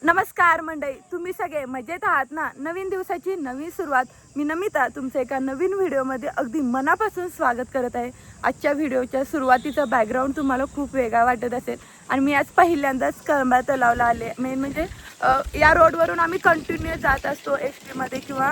नमस्कार मंडळी, तुम्ही सगळे मजेत आहात ना? नवीन दिवसाची नवीन सुरुवात. मी नमिता तुमच्या एका नवीन व्हिडिओमध्ये अगदी मनापासून स्वागत करत आहे. आजच्या व्हिडिओच्या सुरुवातीचा बॅकग्राऊंड तुम्हाला खूप वेगळा वाटत असेल आणि मी आज पहिल्यांदाच कळंबा तलावला आले. मेन म्हणजे या रोडवरून आम्ही कंटिन्यू जात असतो एस टीमध्ये किंवा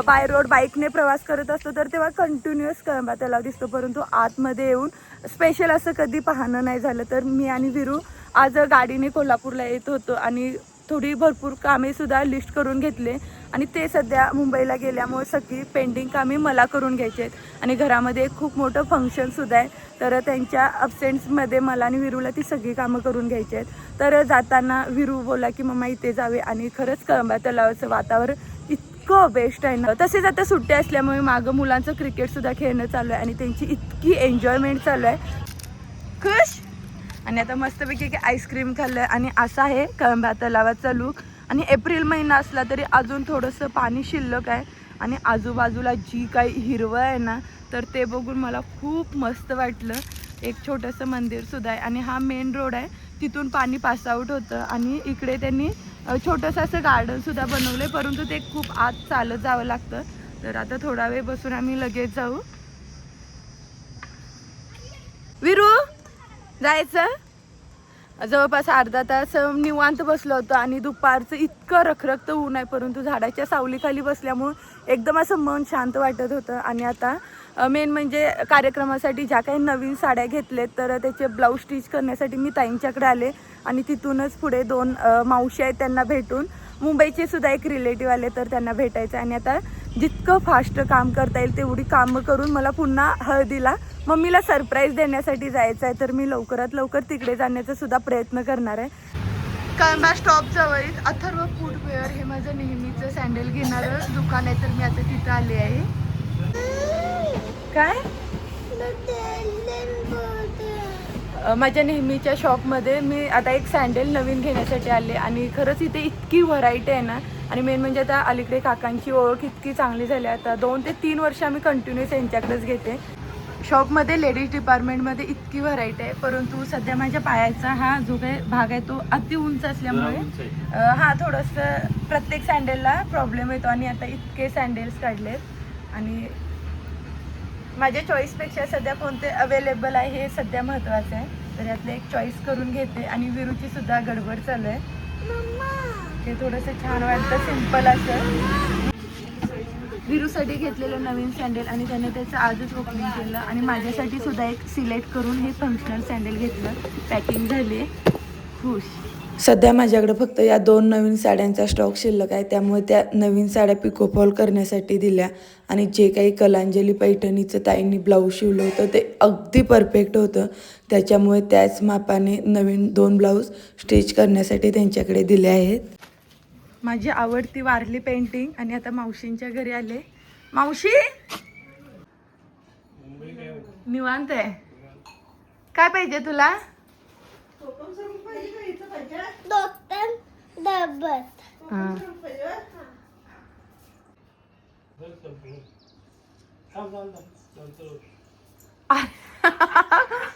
बाय रोड बाईकने प्रवास करत असतो, तर तेव्हा कंटिन्युअस कळंबा तलाव दिसतो. परंतु आतमध्ये येऊन स्पेशल असं कधी पाहणं नाही झालं. तर मी आणि विरू आज गाडीने कोल्हापूरला येत होतो आणि थोडी भरपूर कामे सुद्धा लिस्ट करून घेतले आणि ते सध्या मुंबईला गेल्यामुळे सगळी पेंडिंग कामे मला करून घ्यायची आहेत आणि घरामध्ये एक खूप मोठं फंक्शनसुद्धा आहे. तर त्यांच्या अब्सेंट्समध्ये मला आणि विरूला ती सगळी कामं करून घ्यायची आहेत. तर जाताना विरू बोला की मम्मा इथे जावे आणि खरंच कळंबा तलावाचं वातावरण इतकं बेस्ट आहे ना. तसेच आता सुट्ट्या असल्यामुळे मागं मुलांचं क्रिकेटसुद्धा खेळणं चालू आहे आणि त्यांची इतकी एन्जॉयमेंट चालू आहे. खुश. आणि आता मस्तपैकी आईस्क्रीम खाल्लं आणि असा आहे कळंबा तलावाचा लूक. आणि एप्रिल महिना असला तरी अजून थोडंसं पाणी शिल्लक आहे आणि आजूबाजूला जी काही हिरवळ आहे ना, तर ते बघून मला खूप मस्त वाटलं. एक छोटंसं मंदिरसुद्धा आहे आणि हा मेन रोड आहे, तिथून पाणी पासआउट होतं आणि इकडे त्यांनी छोटंसं असं गार्डनसुद्धा बनवलं आहे, परंतु ते खूप आत चालत जावं लागतं. तर आता थोडा वेळ बसून आम्ही लगेच जाऊ. विरू जायचं. जवळपास अर्धा तास निवांत बसलो होतो आणि दुपारचं इतकं रखरखतं ऊन आहे, परंतु झाडाच्या सावलीखाली बसल्यामुळं एकदम असं मन शांत वाटत होतं. आणि आता मेन म्हणजे कार्यक्रमासाठी ज्या काही नवीन साड्या घेतलेत तर त्याचे ब्लाऊज स्टिच करण्यासाठी मी ताईंच्याकडे आले आणि तिथूनच पुढे 2 मावशी आहेत त्यांना भेटून मुंबईचे सुद्धा एक रिलेटिव्ह आले, तर त्यांना भेटायचं. आणि आता जितकं फास्ट काम करता येईल तेवढी कामं करून मला पुन्हा हळदीला मम्मीला सरप्राईज देण्यासाठी जायचं आहे. तर मी लवकरात लवकर तिकडे जाण्याचा सुद्धा प्रयत्न करणार आहे. कळंबा स्टॉप जवळील अथर्व फूटवेअर हे माझं नेहमीचं सँडल घेणारं दुकान आहे, तर मी आता तिथं आले आहे. काय माझ्या नेहमीच्या शॉपमध्ये मी आता एक सँडल नवीन घेण्यासाठी आले आणि खरंच इथे इतकी व्हरायटी आहे ना. आणि मेन म्हणजे आता अलीकडे काकांची ओळख इतकी चांगली झाली, आता 2 ते 3 वर्ष आम्ही कंटिन्युअस यांच्याकडेच घेते. शॉपमध्ये लेडीज डिपार्टमेंटमध्ये इतकी व्हरायटी आहे, परंतु सध्या माझ्या पायाचा हा जो काही भाग आहे तो अति उंच असल्यामुळे हा थोडंसं प्रत्येक सँडलला प्रॉब्लेम येतो आणि आता इतके सँडल्स काढलेत आणि माझ्या चॉईसपेक्षा सध्या कोणते अवेलेबल आहे हे सध्या महत्त्वाचं आहे. तर यातलं एक चॉईस करून घेते आणि विरूची सुद्धा गडबड चालू आहे. ते थोडंसं छान वाटतं, सिम्पल असं. विरूसाठी घेतलेलं नवीन सँडल आणि त्याने त्याचं आजच ओपनिंग केलं आणि माझ्यासाठी सुद्धा एक सिलेक्ट करून हे फंक्शनल सँडल घेतलं. पॅकिंग झाली. खुश. सध्या माझ्याकडे फक्त या 2 नवीन साड्यांचा स्टॉक शिल्लक आहे, त्यामुळे त्या नवीन साड्या पिकोफॉल करण्यासाठी दिल्या आणि जे काही कलांजली पैठणीचं ताईंनी ब्लाऊज शिवलं होतं ते अगदी परफेक्ट होतं, त्याच्यामुळे त्याच मापाने नवीन 2 ब्लाऊज स्टिच करण्यासाठी त्यांच्याकडे दिले आहेत. माझी आवडती वारली पेंटिंग. आणि आता मावशींच्या घरी आले. मावशी निवांत आहे. काय पाहिजे तुला?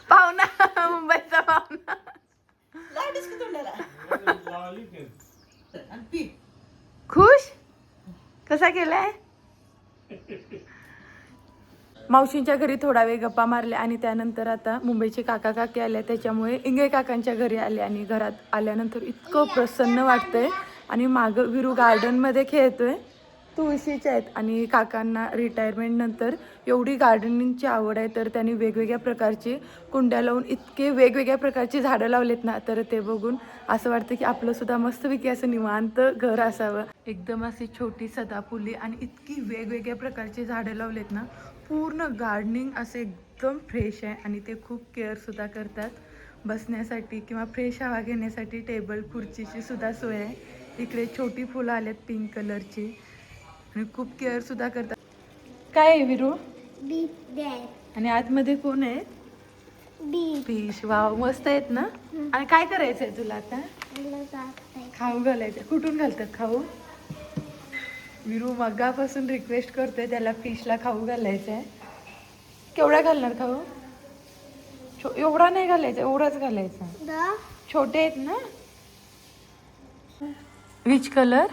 पाहुणा, मुंबईचा पाहुणा. खुश कसा केलाय? मावशींच्या घरी थोडा वेळ गप्पा मारल्या आणि त्यानंतर आता मुंबईचे काका काकी आले, त्याच्यामुळे इंगे काकांच्या घरी आले आणि घरात आल्यानंतर इतकं प्रसन्न वाटतंय. आणि मागं विरू गार्डनमध्ये खेळतोय. तुळशीच्या आहेत आणि काकांना रिटायरमेंटनंतर एवढी गार्डनिंगची आवड आहे, तर त्यांनी वेगवेगळ्या प्रकारची कुंड्या लावून इतके वेगवेगळ्या प्रकारची झाडं लावलेत ना, तर ते बघून असं वाटतं की आपलंसुद्धा मस्तपैकी असं निवांत घर असावं. एकदम अशी छोटी सदाफुली आणि इतकी वेगवेगळ्या प्रकारची झाडं लावलेत ना, पूर्ण गार्डनिंग असं एकदम फ्रेश आहे आणि ते खूप केअरसुद्धा करतात. बसण्यासाठी किंवा फ्रेश हवा घेण्यासाठी टेबल खुर्चीची सुद्धा सोय आहे. इकडे छोटी फुलं आलेत पिंक कलरची आणि खूप केअरसुद्धा करतात. काय आहे विरू? आणि आतमध्ये कोण आहे? फिश. वाव, मस्त आहेत ना. आणि काय करायचं आहे तुला आता? खाऊ घालायचं. कुठून घालतात खाऊ? विरू मगापासून रिक्वेस्ट करतोय त्याला फिशला खाऊ घालायचं आहे. केवढा घालणार खाऊ? एवढा नाही घालायचा, एवढाच घालायचा. छोटे आहेत ना. Which colour?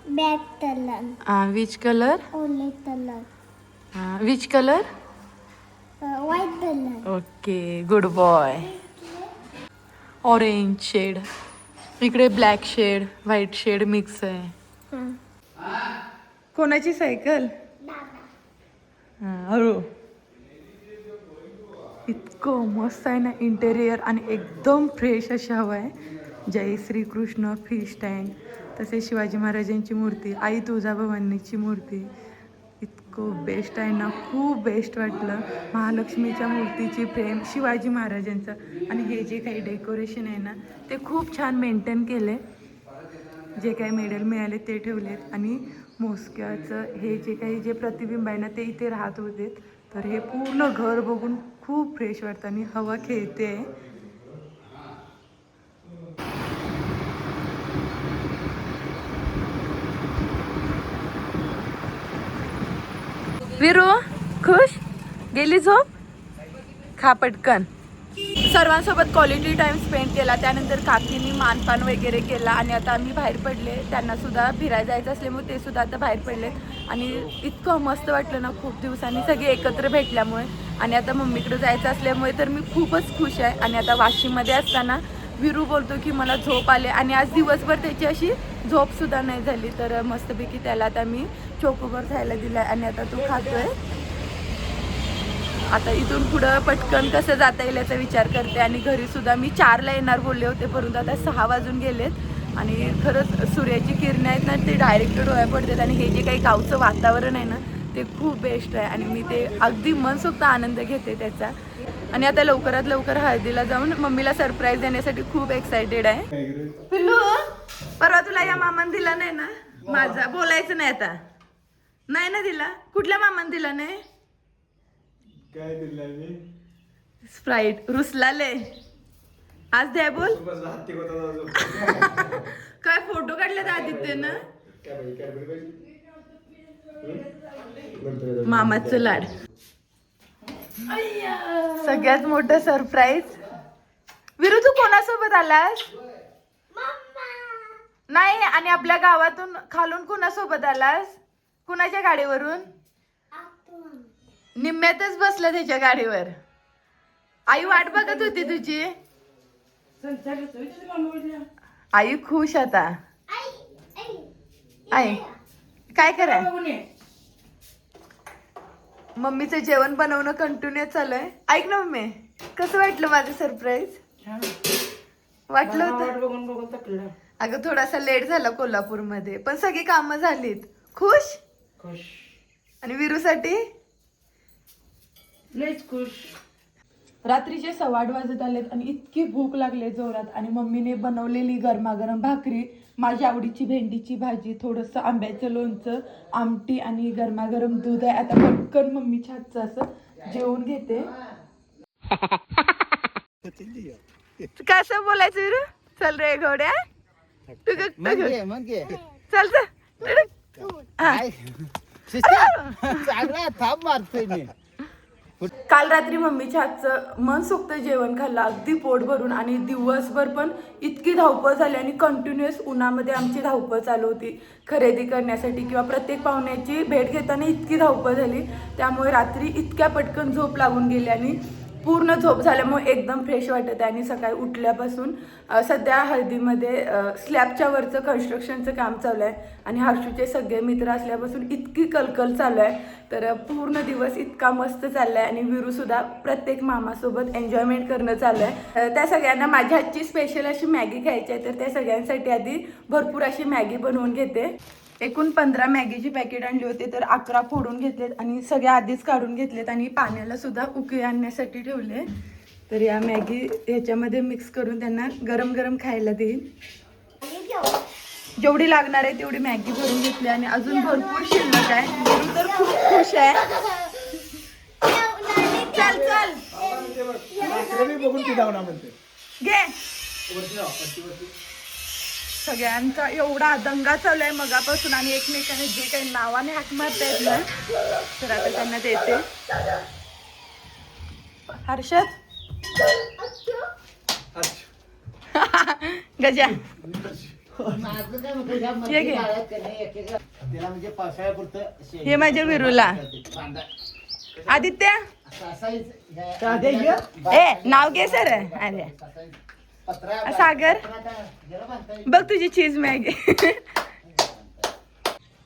Black color. Which colour? Only color. Which colour? White color. Okay, good boy. Orange shade, इकडे black shade, white shade mix आहे. कोणाची सायकल? अरे इतकं मस्त आहे ना इंटेरियर आणि एकदम फ्रेश अशी हवा आहे. जय श्रीकृष्ण फिश टँक, तसेच शिवाजी महाराजांची मूर्ती, आई तुळजाभवानीची मूर्ती. इतकं बेस्ट आहे ना, खूप बेस्ट वाटलं. महालक्ष्मीच्या मूर्तीची फ्रेम, शिवाजी महाराजांचं, आणि हे जे काही डेकोरेशन आहे ना ते खूप छान मेंटेन केले. जे काही मेडल मिळाले ते ठेवलेत, आणि मोस्क्याचं हे जे काही जे प्रतिबिंब आहे ना ते इथे राहत होते. तर हे पूर्ण घर बघून खूप फ्रेश वाटतं आणि हवा खेळते आहे. विरू खुश? गेली झोप? खा पटकन. सर्वांसोबत क्वालिटी टाइम स्पेंड केला. त्यानंतर काकींनी मानपान वगैरे केला आणि आता आम्ही बाहेर पडले. त्यांना सुद्धा फिरायला जायचं असल्यामुळे ते सुद्धा आता बाहेर पडलेत. आणि इतकं मस्त वाटलं ना खूप दिवसांनी सगळे एकत्र भेटल्यामुळे. आणि आता मम्मीकडे जायचं असल्यामुळे तर मी खूपच खुश आहे. आणि आता वाशीमध्ये असताना विरू बोलतो की मला झोप आले, आणि आज दिवसभर त्याची अशी झोपसुद्धा नाही झाली. तर मस्तपैकी त्याला आता मी चोकोबार खायला दिला आणि आता तो खातोय. आता इथून पुढं पटकन कसं जाता येईल याचा विचार करते. आणि घरी सुद्धा मी 4ला येणार बोलले होते, परंतु आता 6 वाजून गेलेत. आणि खरंच सूर्याची किरणं आहेत ना ते डायरेक्ट डोळ्या पडतात. आणि हे जे काही गावचं वातावरण आहे ना ते खूप बेस्ट आहे, आणि मी ते अगदी मनसोक्त आनंद घेते त्याचा. आणि आता लवकरात लवकर हळदीला जाऊन मम्मीला सरप्राईज देण्यासाठी खूप एक्सायटेड आहे. पिल्लू, परवा तुला या मामान दिला नाही ना माझा? बोलायचं नाही आता. नाही ना दिला? कुठल्या मामान दिला नाही? काय दिलं मी? स्प्राईट. रुसलाले आज द्या बोल. काय फोटो काढले आदित्यनं? मामाचं लाड. सगळ्यात मोठं सरप्राईज. विरू तू कोणासोबत आलास? नाही, आणि आपल्या गावातून खालून कोणासोबत आलास? कुणाच्या गाडीवरून? निम्म्यातच बसलं त्याच्या गाडीवर. आई वाट बघत होती तुझी. आई खुश आता. आई काय करा? मम्मीचं जेवण बनवणं कंटिन्यू चालू आहे. ऐक ना मम्मी, कसं वाटलं माझं सरप्राईज? वाटलं होतं? अगं थोडासा लेट झाला कोल्हापूरमध्ये, पण सगळी कामं झालीत. खुश? आणि विरूसाठी लयच खुश. रात्रीचे 8:15 वाजत आलेत आणि इतकी भूक लागले जोरात. आणि मम्मीने बनवलेली गरमागरम भाकरी, माझ्या आवडीची भेंडीची भाजी, थोडंसं आंब्याचं लोणचं, आमटी आणि गरमागरम दूध आहे. आता पटकन मम्मीच्या हातचं असं जेवून घेते. कसं बोलायचं विरू? चल रे घोड्या, चल चल. काल रात्री मम्मीच्या हातचं मनसोक्त जेवण खाल्लं, अगदी पोट भरून. आणि दिवसभर पण इतकी धावपळ झाली आणि कंटिन्युअस उन्हामध्ये आमची धावपळ चालू होती खरेदी करण्यासाठी किंवा प्रत्येक पाहुण्याची भेट घेताना इतकी धावपळ झाली. त्यामुळे रात्री इतक्या पटकन झोप लागून गेली आणि पूर्ण झोप झाल्यामुळे एकदम फ्रेश वाटत आहे. आणि सकाळी उठल्यापासून सध्या हळदीमध्ये स्लॅबच्या वरचं कन्स्ट्रक्शनचं काम चालू आहे आणि हर्षूचे सगळे मित्र असल्यापासून इतकी कलकल चालू आहे. तर पूर्ण दिवस इतका मस्त चालला आहे. आणि विरूसुद्धा प्रत्येक मामासोबत एन्जॉयमेंट करणं चालू आहे. त्या सगळ्यांना माझ्या हातची स्पेशल अशी मॅगी खायची आहे, तर त्या सगळ्यांसाठी आधी भरपूर अशी मॅगी बनवून घेते. एकूण 15 मॅगीची पॅकेट आणली होती, तर 11 फोडून घेतलेत आणि सगळ्या आधीच काढून घेतलेत आणि पाण्याला सुद्धा उकळी आणण्यासाठी ठेवले. तर या मॅगी ह्याच्यामध्ये मिक्स करून त्यांना गरम गरम खायला देईल. जेवढी लागणार आहे तेवढी मॅगी भरून घेतली आणि अजून भरपूर शिल्लक आहे. विरू तर खूप खुश आहे. चल चल घे. सगळ्यांचा एवढा दंगा चालू आहे मगापासून आणि एकमेकांना जे काही नावाने हाक मारतायत ना, तर आता त्यांना देते. हर्षद गजा ये घे. त्याला म्हणजे पावसाळ्यापुरतं हे माझ्या विरूला. आदित्य ए नाव घे सर. अरे सागर बघ तुझी चीज मॅगी.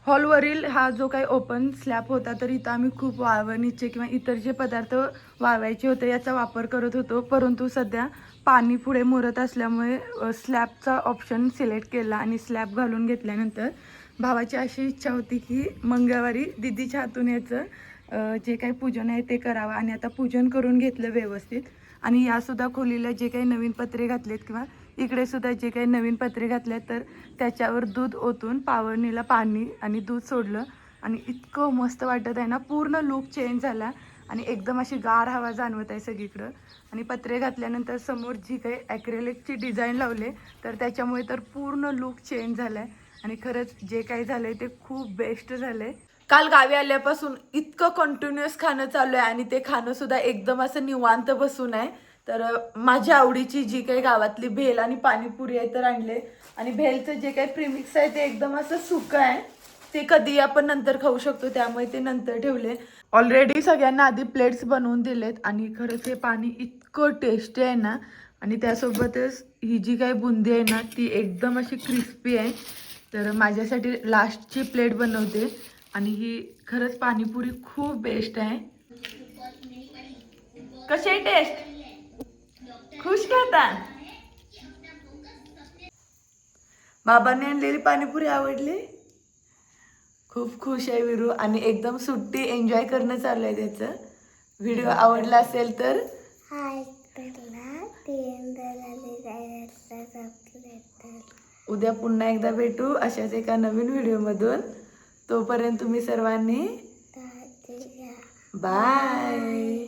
हॉलवरील हा जो काही ओपन स्लॅब होता तर इथं आम्ही खूप वाळवणीचे किंवा इतर जे पदार्थ वाळवायचे होते याचा वापर करत होतो, परंतु सध्या पाणी पुढे मुरत असल्यामुळे स्लॅबचा ऑप्शन सिलेक्ट केला आणि स्लॅब घालून घेतल्यानंतर भावाची अशी इच्छा होती की मंगळवारी दिदीच्या हातून याचं जे काही पूजन आहे ते करावं. आणि आता पूजन करून घेतलं व्यवस्थित. आणि यासुद्धा खोलीला जे काही नवीन पत्रे घातलेत किंवा इकडे सुद्धा जे काही नवीन पत्रे घातलेत तर त्याच्यावर दूध ओतून पावरणीला पाणी आणि दूध सोडलं आणि इतकं मस्त वाटत आहे ना. पूर्ण लुक चेंज झाला आणि एकदम अशी गार हवा जाणवत आहे सगळीकडं. आणि पत्रे घातल्यानंतर समोर जी काही ॲक्रेलिकची डिझाईन लावले तर त्याच्यामुळे तर पूर्ण लुक चेंज झाला आहे. आणि खरंच जे काही झालं आहे ते खूप बेस्ट झालं आहे. काल गावी आल्यापासून इतकं कंटिन्युअस खाणं चालू आहे आणि ते खाणं सुद्धा एकदम असं निवांत बसून आहे. तर माझ्या आवडीची जी काही गावातली भेल आणि पाणीपुरी आहे तर आणले. आणि भेलचं जे काही प्रीमिक्स आहे ते एकदम असं सुकं आहे, ते कधी आपण नंतर खाऊ शकतो त्यामुळे ते नंतर ठेवले. ऑलरेडी सगळ्यांना आधी प्लेट्स बनवून दिलेत आणि खरंच हे पाणी इतकं टेस्टी आहे ना. आणि त्यासोबतच ही जी काही बुंदी आहे ना ती एकदम अशी क्रिस्पी आहे. तर माझ्यासाठी लास्टची प्लेट बनवते आणि ही खरंच पाणीपुरी खूप बेस्ट आहे. कशी आहे टेस्ट? खुश का आता? बाबांनी आणलेली पाणीपुरी आवडली? खूप खुश आहे विरू आणि एकदम सुट्टी एन्जॉय करणं चालू आहे त्याचं. व्हिडिओ आवडला असेल तर उद्या पुन्हा एकदा भेटू अशाच एका नवीन व्हिडिओमधून. तोपर्यंत तुम्ही सर्वांनी बाय.